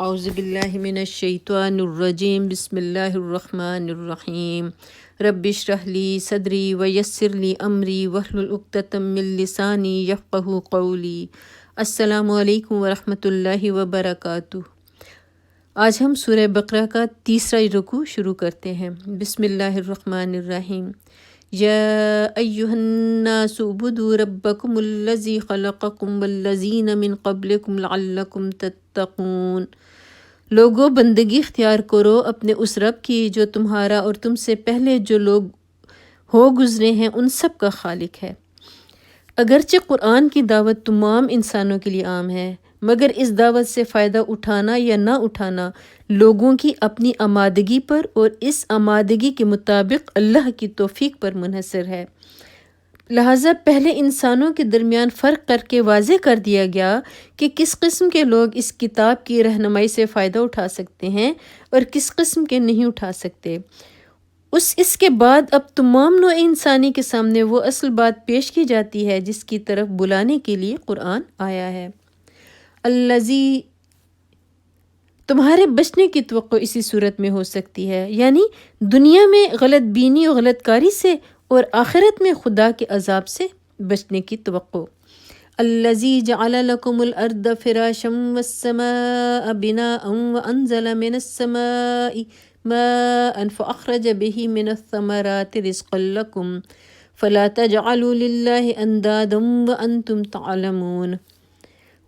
اعوذ باللہ من الشیطان الرجیم بسم اللہ الرحمن الرحیم رب اشرح لی صدری ویسر لی امری واحلل عقدۃ من لسانی یفقہوا قولی۔ السلام علیکم ورحمۃ اللہ وبرکاتہ۔ آج ہم سورہ بقرہ کا تیسرا رکوع شروع کرتے ہیں۔ بسم اللہ الرحمن الرحیم۔ یا ایہا الناس اعبدوا ربکم الذی خلقکم والذین من قبلکم لعلکم تتقون۔ لوگو بندگی اختیار کرو اپنے اس رب کی جو تمہارا اور تم سے پہلے جو لوگ ہو گزرے ہیں ان سب کا خالق ہے۔ اگرچہ قرآن کی دعوت تمام انسانوں کے لیے عام ہے، مگر اس دعوت سے فائدہ اٹھانا یا نہ اٹھانا لوگوں کی اپنی آمادگی پر اور اس آمادگی کے مطابق اللہ کی توفیق پر منحصر ہے۔ لہٰذا پہلے انسانوں کے درمیان فرق کر کے واضح کر دیا گیا کہ کس قسم کے لوگ اس کتاب کی رہنمائی سے فائدہ اٹھا سکتے ہیں اور کس قسم کے نہیں اٹھا سکتے۔ اس کے بعد اب تمام نوع انسانی کے سامنے وہ اصل بات پیش کی جاتی ہے جس کی طرف بلانے کے لیے قرآن آیا ہے۔ الذی، تمہارے بچنے کی توقع اسی صورت میں ہو سکتی ہے، یعنی دنیا میں غلط بینی و غلط کاری سے اور آخرت میں خدا کے عذاب سے بچنے کی توقع۔ الذی جعل لکم الارض فراشا والسماء بناء وانزل من السماء ماء فاخرج به من الثمرات رزقا لکم فلا تجعلوا للہ اندادا وانتم تعلمون۔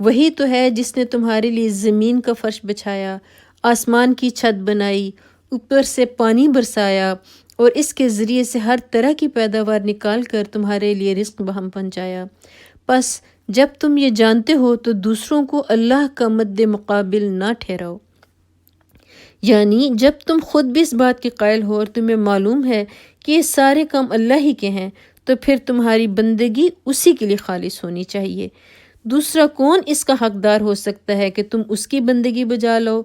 وہی تو ہے جس نے تمہارے لیے زمین کا فرش بچھایا، آسمان کی چھت بنائی، اوپر سے پانی برسایا اور اس کے ذریعے سے ہر طرح کی پیداوار نکال کر تمہارے لیے رزق بہم پہنچایا۔ پس جب تم یہ جانتے ہو تو دوسروں کو اللہ کا مد مقابل نہ ٹھہراؤ، یعنی جب تم خود بھی اس بات کے قائل ہو اور تمہیں معلوم ہے کہ یہ سارے کام اللہ ہی کے ہیں، تو پھر تمہاری بندگی اسی کے لیے خالص ہونی چاہیے۔ دوسرا کون اس کا حقدار ہو سکتا ہے کہ تم اس کی بندگی بجا لو؟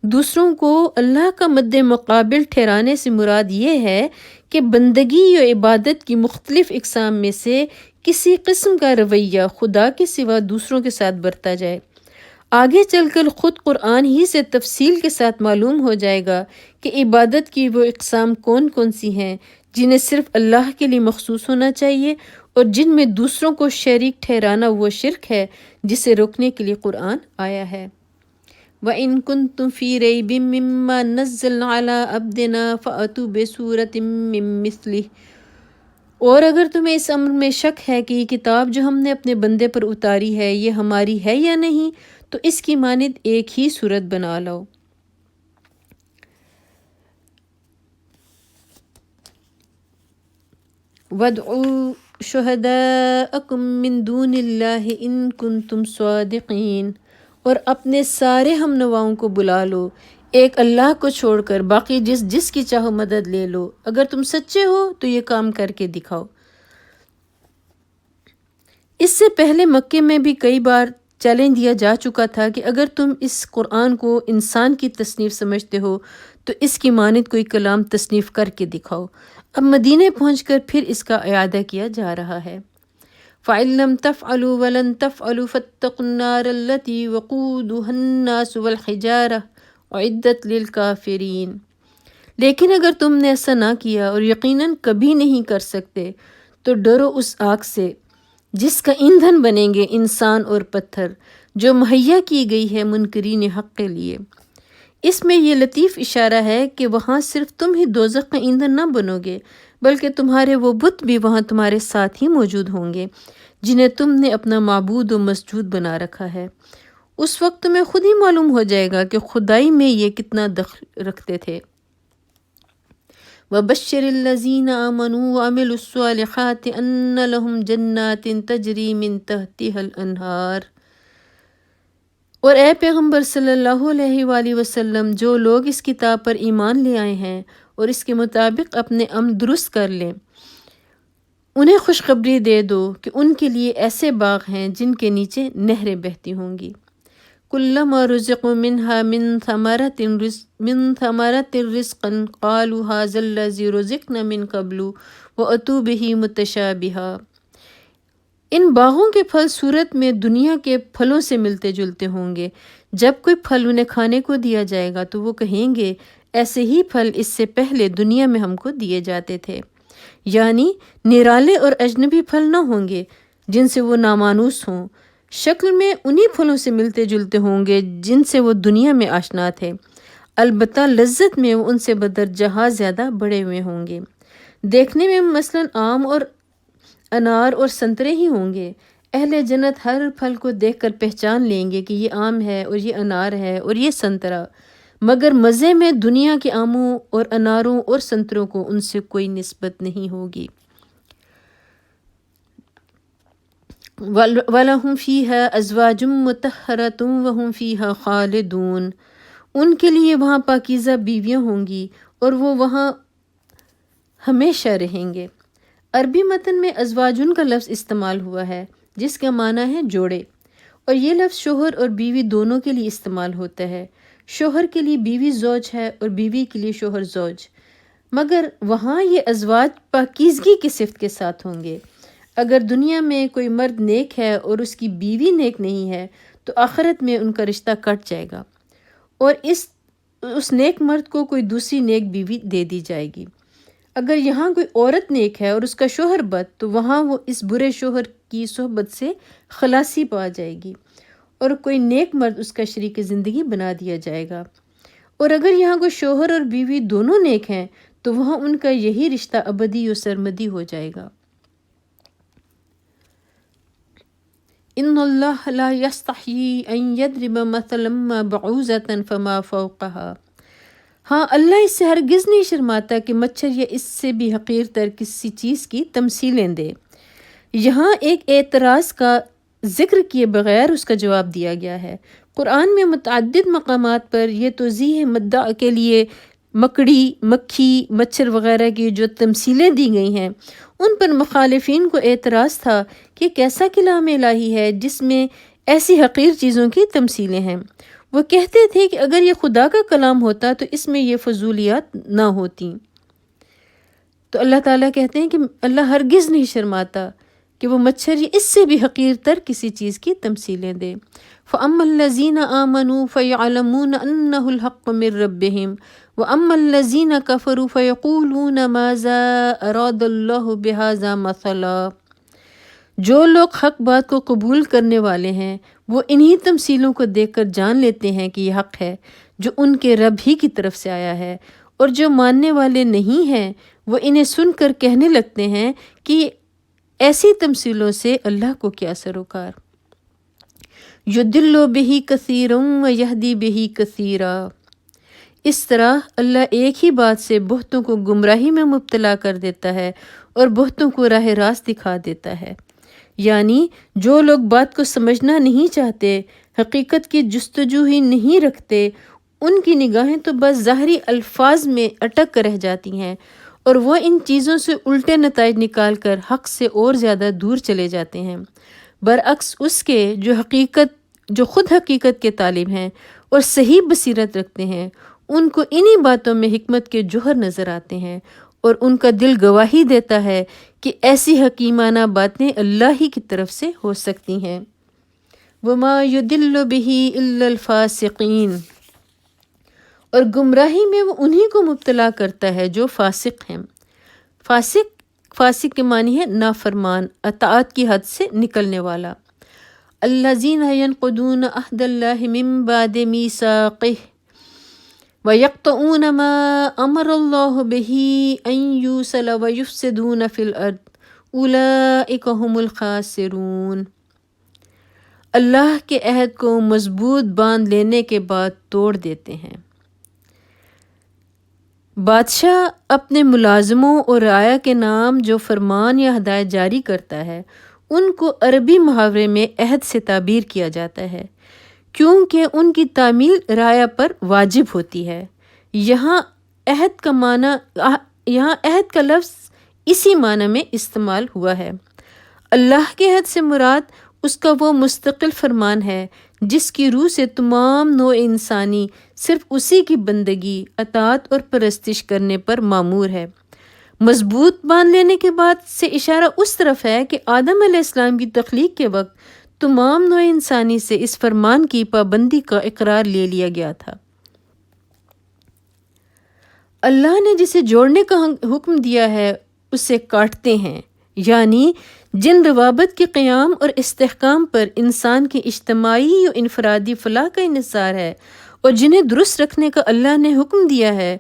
دوسروں کو اللہ کا مد مقابل ٹھہرانے سے مراد یہ ہے کہ بندگی یا عبادت کی مختلف اقسام میں سے کسی قسم کا رویہ خدا کے سوا دوسروں کے ساتھ برتا جائے۔ آگے چل کر خود قرآن ہی سے تفصیل کے ساتھ معلوم ہو جائے گا کہ عبادت کی وہ اقسام کون کون سی ہیں جنہیں صرف اللہ کے لیے مخصوص ہونا چاہیے اور جن میں دوسروں کو شریک ٹھہرانا وہ شرک ہے جسے روکنے کے لیے قرآن آیا ہے۔ وَإِن كُنتُم فِي رَيْبٍ مِّمَّا نَزَّلْنَا عَلَىٰ عَبْدِنَا فَأْتُوا بِسُورَةٍ مِّن مِّثْلِهِ، اور اگر تمہیں اس امر میں شک ہے کہ یہ کتاب جو ہم نے اپنے بندے پر اتاری ہے یہ ہماری ہے یا نہیں، تو اس کی مانند ایک ہی صورت بنا لاؤ۔ وَادْعُوا شُهَدَاءَكُم مِّن دُونِ اللَّهِ إِن كُنتُمْ صَادِقِينَ، اور اپنے سارے ہم نواؤں کو بلا لو ایک اللہ کو چھوڑ کر، باقی جس کی چاہو مدد لے لو، اگر تم سچے ہو تو یہ کام کر کے دکھاؤ۔ اس سے پہلے مکے میں بھی کئی بار چیلنج دیا جا چکا تھا کہ اگر تم اس قرآن کو انسان کی تصنیف سمجھتے ہو تو اس کی مانند کوئی کلام تصنیف کر کے دکھاؤ۔ اب مدینے پہنچ کر پھر اس کا اعادہ کیا جا رہا ہے۔ فَإِن لَّمْ تَفْعَلُوا وَلَن تَفْعَلُوا فَاتَّقُوا النَّارَ الَّتِي وَقُودُهَا النَّاسُ وَالْحِجَارَةُ أُعِدَّتْ لِلْكَافِرِينَ، لیکن اگر تم نے ایسا نہ کیا اور یقیناً کبھی نہیں کر سکتے تو ڈرو اس آگ سے جس کا ایندھن بنیں گے انسان اور پتھر، جو مہیا کی گئی ہے منکرین حق کے لیے۔ اس میں یہ لطیف اشارہ ہے کہ وہاں صرف تم ہی دوزخ کا ایندھن نہ بنو گے، بلکہ تمہارے وہ بت بھی وہاں تمہارے ساتھ ہی موجود ہوں گے جنہیں تم نے اپنا معبود و مسجود بنا رکھا ہے۔ اس وقت تمہیں خود ہی معلوم ہو جائے گا کہ خدائی میں یہ کتنا دخل رکھتے تھے۔ وَبَشِّرِ الَّذِينَ آمَنُوا وَعَمِلُوا الصَّالِحَاتِ أَنَّ لَهُمْ جَنَّاتٍ تَجْرِي مِن تَحْتِهَا الْأَنْهَارُ، اور اے پیغمبر صلی اللہ علیہ وآلہ وسلم، جو لوگ اس کتاب پر ایمان لے آئے ہیں اور اس کے مطابق اپنے عمل درست کر لیں، انہیں خوشخبری دے دو کہ ان کے لیے ایسے باغ ہیں جن کے نیچے نہریں بہتی ہوں گی۔ كُلَّمَا رُزِقُوا مِنْهَا مِنْ ثَمَرَةٍ رِزْقًا قَالُوا هَٰذَا الَّذِي رُزِقْنَا مِن قَبْلُ وَأْتُوا بِهِ مُتَشَابِهًا، ان باغوں کے پھل صورت میں دنیا کے پھلوں سے ملتے جلتے ہوں گے جب کوئی پھل انہیں کھانے کو دیا جائے گا تو وہ کہیں گے ایسے ہی پھل اس سے پہلے دنیا میں ہم کو دیے جاتے تھے، یعنی نرالے اور اجنبی پھل نہ ہوں گے جن سے وہ نامانوس ہوں، شکل میں انہی پھلوں سے ملتے جلتے ہوں گے جن سے وہ دنیا میں آشنا تھے، البتہ لذت میں وہ ان سے بدرجہ زیادہ بڑے ہوئے ہوں گے۔ دیکھنے میں مثلاً آم اور انار اور سنترے ہی ہوں گے۔ اہل جنت ہر پھل کو دیکھ کر پہچان لیں گے کہ یہ آم ہے اور یہ انار ہے اور یہ سنترا، مگر مزے میں دنیا کے آموں اور اناروں اور سنتروں کو ان سے کوئی نسبت نہیں ہوگی۔ وَلَهُمْ فِيهَا أَزْوَاجٌ مُطَهَّرَةٌ وَهُمْ فِيهَا خَالِدُونَ، ان کے لیے وہاں پاکیزہ بیویاں ہوں گی اور وہ وہاں ہمیشہ رہیں گے۔ عربی متن میں ازواجن کا لفظ استعمال ہوا ہے جس کا معنی ہے جوڑے، اور یہ لفظ شوہر اور بیوی دونوں کے لیے استعمال ہوتا ہے۔ شوہر کے لیے بیوی زوج ہے اور بیوی کے لیے شوہر زوج، مگر وہاں یہ ازواج پاکیزگی کی صفت کے ساتھ ہوں گے۔ اگر دنیا میں کوئی مرد نیک ہے اور اس کی بیوی نیک نہیں ہے تو آخرت میں ان کا رشتہ کٹ جائے گا اور اس نیک مرد کو کوئی دوسری نیک بیوی دے دی جائے گی۔ اگر یہاں کوئی عورت نیک ہے اور اس کا شوہر بد تو وہاں وہ اس برے شوہر کی صحبت سے خلاصی پا جائے گی اور کوئی نیک مرد اس کا شریک زندگی بنا دیا جائے گا۔ اور اگر یہاں کوئی شوہر اور بیوی دونوں نیک ہیں تو وہاں ان کا یہی رشتہ ابدی و سرمدی ہو جائے گا۔ ان اللہ لا یستحیی ان یضرب مثلا ما بعوضۃ فما فوقها، ہاں اللہ اس سے ہرگز نہیں شرماتا کہ مچھر یا اس سے بھی حقیر تر کسی چیز کی تمثیلیں دے۔ یہاں ایک اعتراض کا ذکر کیے بغیر اس کا جواب دیا گیا ہے۔ قرآن میں متعدد مقامات پر یہ توضیح مدعا کے لیے مکڑی، مکھی، مچھر وغیرہ کی جو تمثیلیں دی گئی ہیں ان پر مخالفین کو اعتراض تھا کہ کیسا کلام الہی ہے جس میں ایسی حقیر چیزوں کی تمثیلیں ہیں۔ وہ کہتے تھے کہ اگر یہ خدا کا کلام ہوتا تو اس میں یہ فضولیات نہ ہوتی۔ تو اللہ تعالیٰ کہتے ہیں کہ اللہ ہرگز نہیں شرماتا کہ وہ مچھر یا اس سے بھی حقیر تر کسی چیز کی تمثیلیں دے۔ فَأَمَّا الَّذِينَ آمَنُوا فَيَعْلَمُونَ أَنَّهُ الْحَقُّ مِن رَّبِّهِمْ وَأَمَّا الَّذِينَ كَفَرُوا فَيَقُولُونَ مَاذَا أَرَادَ اللَّهُ بِهَذَا مَثَلًا، جو لوگ حق بات کو قبول کرنے والے ہیں وہ انہی تمثیلوں کو دیکھ کر جان لیتے ہیں کہ یہ حق ہے جو ان کے رب ہی کی طرف سے آیا ہے، اور جو ماننے والے نہیں ہیں وہ انہیں سن کر کہنے لگتے ہیں کہ ایسی تمثیلوں سے اللہ کو کیا سروکار۔ یضل بہ کثیرا ویہدی بہ کثیرا، اس طرح اللہ ایک ہی بات سے بہتوں کو گمراہی میں مبتلا کر دیتا ہے اور بہتوں کو راہ راست دکھا دیتا ہے۔ یعنی جو لوگ بات کو سمجھنا نہیں چاہتے، حقیقت کی جستجو ہی نہیں رکھتے، ان کی نگاہیں تو بس ظاہری الفاظ میں اٹک کر رہ جاتی ہیں اور وہ ان چیزوں سے الٹے نتائج نکال کر حق سے اور زیادہ دور چلے جاتے ہیں، برعکس اس کے جو خود حقیقت کے طالب ہیں اور صحیح بصیرت رکھتے ہیں، ان کو انہی باتوں میں حکمت کے جوہر نظر آتے ہیں اور ان کا دل گواہی دیتا ہے کہ ایسی حکیمانہ باتیں اللہ ہی کی طرف سے ہو سکتی ہیں۔ وَمَا يُضِلُّ بِهِ إِلَّا الْفَاسِقِينَ، اور گمراہی میں وہ انہی کو مبتلا کرتا ہے جو فاسق ہیں۔ فاسق کے معنی ہے نافرمان، اطاعت کی حد سے نکلنے والا۔ الَّذِينَ يَنقُضُونَ عَهْدَ اللَّهِ مِن بَعْدِ مِيثَاقِهِ وَيَقْطَعُونَ مَا أَمَرَ اللَّهُ بِهِ أَن يُوصَلَ وَيُفْسِدُونَ فِي الْأَرْضِ أُولَئِكَ هُمُ الْخَاسِرُونَ، اللہ کے عہد کو مضبوط باندھ لینے کے بعد توڑ دیتے ہیں۔ بادشاہ اپنے ملازموں اور رعایا کے نام جو فرمان یا ہدایت جاری کرتا ہے ان کو عربی محاورے میں عہد سے تعبیر کیا جاتا ہے، کیونکہ ان کی تعمیل رعایا پر واجب ہوتی ہے۔ یہاں عہد کا لفظ اسی معنی میں استعمال ہوا ہے۔ اللہ کے عہد سے مراد اس کا وہ مستقل فرمان ہے جس کی روح سے تمام نوع انسانی صرف اسی کی بندگی، اطاعت اور پرستش کرنے پر مامور ہے۔ مضبوط باندھ لینے کے بعد سے اشارہ اس طرف ہے کہ آدم علیہ السلام کی تخلیق کے وقت تمام نوع انسانی سے اس فرمان کی پابندی کا اقرار لے لیا گیا تھا۔ اللہ نے جسے جوڑنے کا حکم دیا ہے اسے کاٹتے ہیں، یعنی جن روابط کے قیام اور استحکام پر انسان کی اجتماعی و انفرادی فلاح کا انحصار ہے اور جنہیں درست رکھنے کا اللہ نے حکم دیا ہے،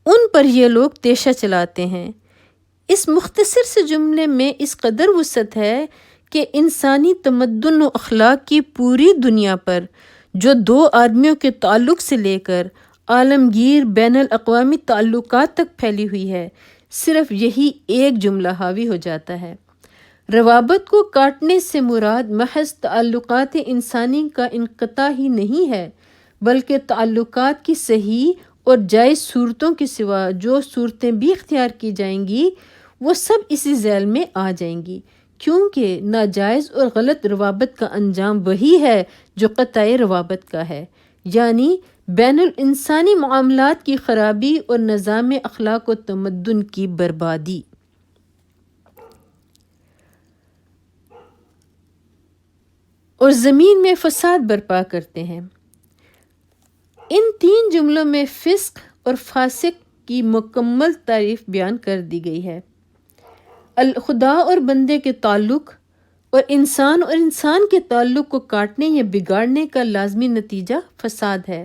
ان پر یہ لوگ تیشہ چلاتے ہیں۔ اس مختصر سے جملے میں اس قدر وسعت ہے کہ انسانی تمدن و اخلاق کی پوری دنیا پر جو دو آدمیوں کے تعلق سے لے کر عالمگیر بین الاقوامی تعلقات تک پھیلی ہوئی ہے، صرف یہی ایک جملہ حاوی ہو جاتا ہے۔ روابط کو کاٹنے سے مراد محض تعلقات انسانی کا انقطاع ہی نہیں ہے، بلکہ تعلقات کی صحیح اور جائز صورتوں کے سوا جو صورتیں بھی اختیار کی جائیں گی وہ سب اسی ذیل میں آ جائیں گی، کیونکہ ناجائز اور غلط روابط کا انجام وہی ہے جو قطع روابط کا ہے، یعنی بین الانسانی معاملات کی خرابی اور نظام اخلاق و تمدن کی بربادی۔ اور زمین میں فساد برپا کرتے ہیں۔ ان تین جملوں میں فسق اور فاسق کی مکمل تعریف بیان کر دی گئی ہے۔ خدا اور بندے کے تعلق اور انسان کے تعلق کو کاٹنے یا بگاڑنے کا لازمی نتیجہ فساد ہے،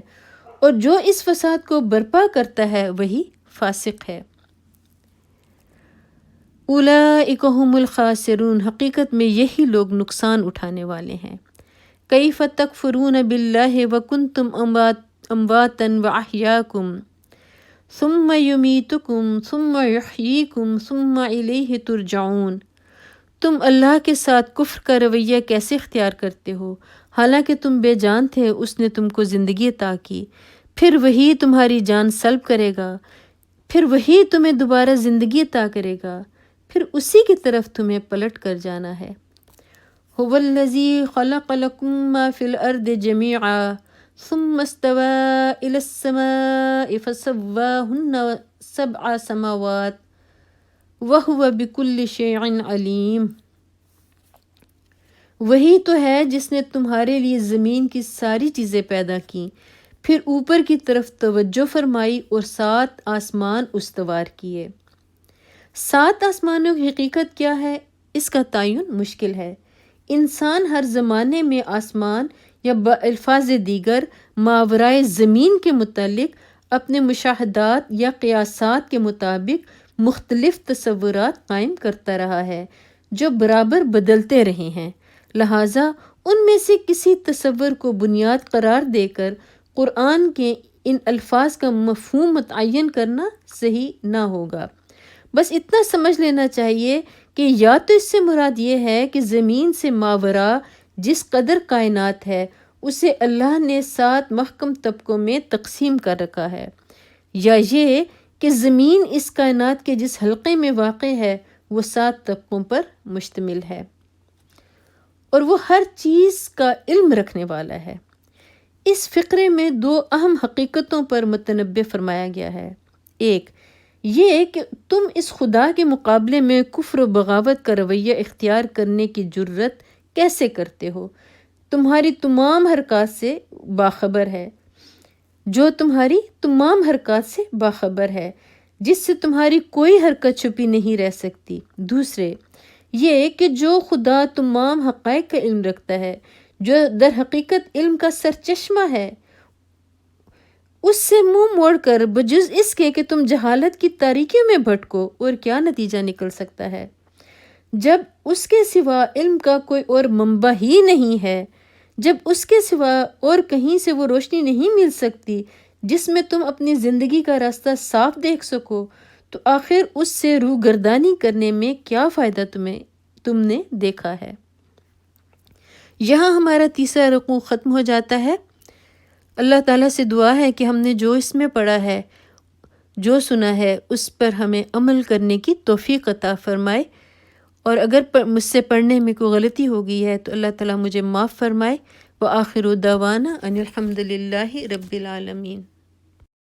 اور جو اس فساد کو برپا کرتا ہے وہی فاسق ہے۔ اولئک ھم الخاسرون، حقیقت میں یہی لوگ نقصان اٹھانے والے ہیں۔ کیف تکفرون باللہ وکنتم امواتا واحیاکم ثم یمیتکم ثم یحییکم ثم الیہ ترجعون۔ تم اللہ کے ساتھ کفر کا رویہ کیسے اختیار کرتے ہو، حالانکہ تم بے جان تھے، اس نے تم کو زندگی عطا کی، پھر وہی تمہاری جان سلب کرے گا، پھر وہی تمہیں دوبارہ زندگی عطا کرے گا، پھر اسی کی طرف تمہیں پلٹ کر جانا ہے۔ هو الذی خلق لکم ما فی الارض جمیعا ثم استوى الى السماء فسواہن 7 سماوات وهو بكل شیء علیم۔ وہی تو ہے جس نے تمہارے لیے زمین کی ساری چیزیں پیدا کی، پھر اوپر کی طرف توجہ فرمائی اور 7 آسمان استوار کیے۔ 7 آسمانوں کی حقیقت کیا ہے، اس کا تعین مشکل ہے۔ انسان ہر زمانے میں آسمان یا بالفاظ دیگر ماورائے زمین کے متعلق اپنے مشاہدات یا قیاسات کے مطابق مختلف تصورات قائم کرتا رہا ہے جو برابر بدلتے رہے ہیں، لہٰذا ان میں سے کسی تصور کو بنیاد قرار دے کر قرآن کے ان الفاظ کا مفہوم متعین کرنا صحیح نہ ہوگا۔ بس اتنا سمجھ لینا چاہیے کہ یا تو اس سے مراد یہ ہے کہ زمین سے ماورا جس قدر کائنات ہے اسے اللہ نے 7 محکم طبقوں میں تقسیم کر رکھا ہے، یا یہ کہ زمین اس کائنات کے جس حلقے میں واقع ہے وہ 7 طبقوں پر مشتمل ہے، اور وہ ہر چیز کا علم رکھنے والا ہے۔ اس فقرے میں 2 اہم حقیقتوں پر متنبہ فرمایا گیا ہے۔ ایک یہ کہ تم اس خدا کے مقابلے میں کفر و بغاوت کا رویہ اختیار کرنے کی جرت کیسے کرتے ہو، تمہاری تمام حرکات سے باخبر ہے، جو تمہاری تمام حرکات سے باخبر ہے، جس سے تمہاری کوئی حرکت چھپی نہیں رہ سکتی۔ دوسرے یہ کہ جو خدا تمام حقائق کا علم رکھتا ہے، جو در حقیقت علم کا سرچشمہ ہے، اس سے منہ موڑ کر بجز اس کے کہ تم جہالت کی تاریکیوں میں بھٹکو اور کیا نتیجہ نکل سکتا ہے، جب اس کے سوا علم کا کوئی اور منبع ہی نہیں ہے، جب اس کے سوا اور کہیں سے وہ روشنی نہیں مل سکتی جس میں تم اپنی زندگی کا راستہ صاف دیکھ سکو، تو آخر اس سے روگردانی کرنے میں کیا فائدہ تم نے دیکھا ہے۔ یہاں ہمارا تیسرا رکوع ختم ہو جاتا ہے۔ اللہ تعالیٰ سے دعا ہے کہ ہم نے جو اس میں پڑھا ہے، جو سنا ہے، اس پر ہمیں عمل کرنے کی توفیق عطا فرمائے، اور اگر مجھ سے پڑھنے میں کوئی غلطی ہو گئی ہے تو اللہ تعالیٰ مجھے معاف فرمائے۔ وآخر دعوانا ان الحمد للہ رب العالمین۔